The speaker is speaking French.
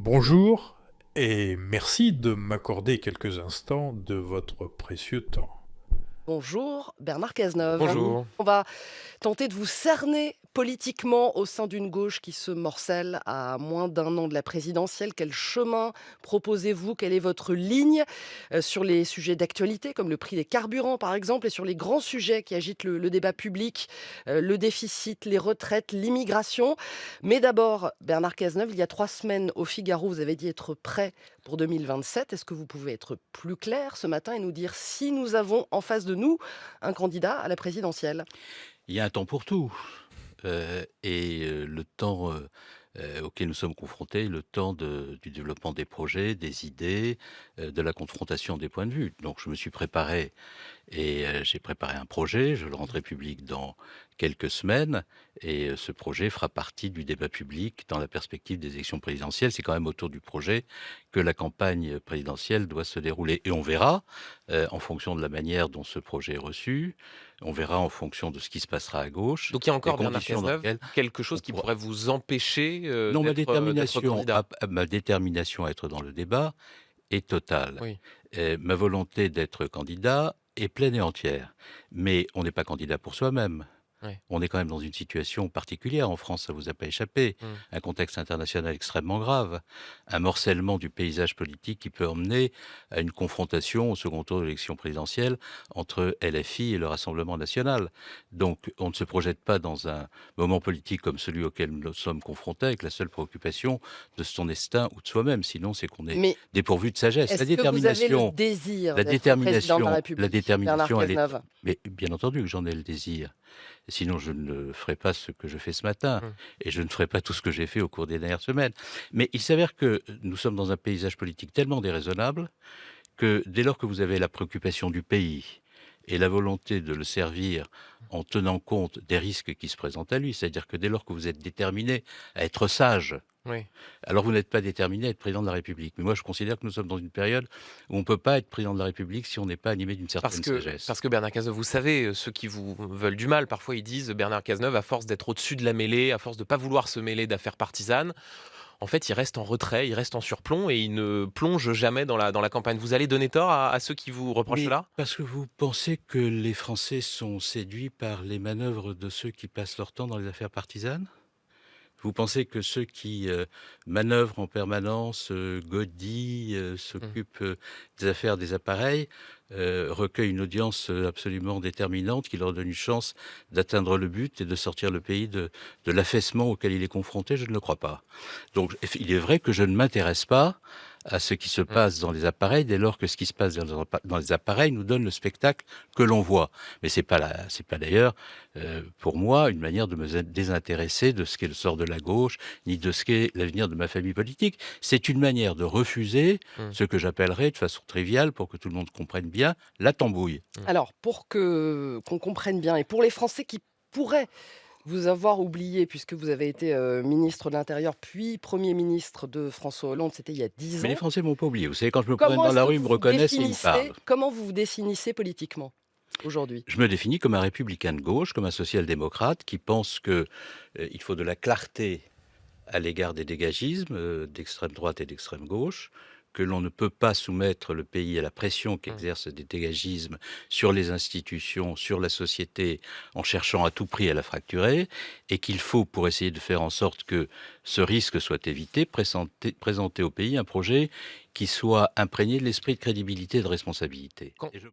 Bonjour et merci de m'accorder quelques instants de votre précieux temps. Bonjour, Bernard Cazeneuve. Bonjour. On va tenter de vous cerner politiquement au sein d'une gauche qui se morcelle à moins d'un an de la présidentielle. Quel chemin proposez-vous? Quelle est votre ligne sur les sujets d'actualité, comme le prix des carburants par exemple, et sur les grands sujets qui agitent le débat public, le déficit, les retraites, l'immigration? Mais d'abord, Bernard Cazeneuve, il y a 3 semaines au Figaro, vous avez dit être prêt pour 2027. Est-ce que vous pouvez être plus clair ce matin et nous dire si nous avons en face de nous un candidat à la présidentielle? Il y a un temps pour tout, le temps, auquel nous sommes confrontés, le temps du développement des projets, des idées, de la confrontation des points de vue. Donc je me suis préparé j'ai préparé un projet, je le rendrai public dans quelques semaines ce projet fera partie du débat public dans la perspective des élections présidentielles. C'est quand même autour du projet que la campagne présidentielle doit se dérouler et on verra, en fonction de la manière dont ce projet est reçu, on verra en fonction de ce qui se passera à gauche, Donc il y a les encore, Bernard conditions dans Cazeneuve, lesquelles quelque chose on qui pourra pourrait vous empêcher, non, d'être candidat? ma détermination à être dans le débat est totale. Oui. Ma volonté d'être candidat est pleine et entière. Mais on n'est pas candidat pour soi-même. Ouais. On est quand même dans une situation particulière en France, ça vous a pas échappé. Mmh. Un contexte international extrêmement grave, un morcellement du paysage politique qui peut emmener à une confrontation au second tour de l'élection présidentielle entre LFI et le Rassemblement national. Donc on ne se projette pas dans un moment politique comme celui auquel nous sommes confrontés avec la seule préoccupation de son destin ou de soi-même. Sinon, c'est qu'on est Mais dépourvu de sagesse. est-ce que vous avez le désir d'être président de la La République, Bernard détermination, elle est Cazeneuve? mais bien entendu que j'en ai le désir. Sinon, je ne ferai pas ce que je fais ce matin Mmh. et je ne ferai pas tout ce que j'ai fait au cours des dernières semaines. Mais il s'avère que nous sommes dans un paysage politique tellement déraisonnable que dès lors que vous avez la préoccupation du pays et la volonté de le servir en tenant compte des risques qui se présentent à lui, c'est-à-dire que dès lors que vous êtes déterminé à être sage, Oui. alors vous n'êtes pas déterminé à être président de la République. Mais moi, je considère que nous sommes dans une période où on ne peut pas être président de la République si on n'est pas animé d'une Parce certaine que sagesse. parce que Bernard Cazeneuve, vous savez, ceux qui vous veulent du mal, parfois ils disent: «Bernard Cazeneuve, à force d'être au-dessus de la mêlée, à force de pas vouloir se mêler d'affaires partisanes, en fait, il reste en retrait, il reste en surplomb et il ne plonge jamais dans la campagne». Vous allez donner tort à ceux qui vous reprochent Mais cela? parce que vous pensez que les Français sont séduits par les manœuvres de ceux qui passent leur temps dans les affaires partisanes? Vous pensez que ceux qui, manœuvrent en permanence, godillent, Mmh. s'occupent, des affaires des appareils, recueillent une audience, absolument déterminante qui leur donne une chance d'atteindre le but et de sortir le pays de l'affaissement auquel il est confronté? Je ne le crois pas. Donc il est vrai que je ne m'intéresse pas à ce qui se Mmh. passe dans les appareils dès lors que ce qui se passe dans les appareils nous donne le spectacle que l'on voit. Mais c'est pas d'ailleurs, pour moi, une manière de me désintéresser de ce qu'est le sort de la gauche, ni de ce qu'est l'avenir de ma famille politique. C'est une manière de refuser Mmh. ce que j'appellerais, de façon triviale, pour que tout le monde comprenne bien, la tambouille. Mmh. Alors, pour que qu'on comprenne bien et pour les Français qui pourraient vous avoir oublié puisque vous avez été, ministre de l'intérieur puis Premier ministre de François Hollande, c'était il y a 10 Mais les ans. Français m'ont pas oublié. Vous savez, quand je me promène Comment dans est-ce la que rue, ils me vous vous reconnaissent et ils me parlent. définissez comment vous vous définissez politiquement aujourd'hui? Je me définis comme un républicain de gauche, comme un social-démocrate qui pense que, il faut de la clarté à l'égard des dégagismes, d'extrême droite et d'extrême gauche, que l'on ne peut pas soumettre le pays à la pression Mmh. qu'exercent des dégagismes sur les institutions, sur la société, en cherchant à tout prix à la fracturer, et qu'il faut, pour essayer de faire en sorte que ce risque soit évité, présenter au pays un projet qui soit imprégné de l'esprit de crédibilité et de responsabilité. Quand Et je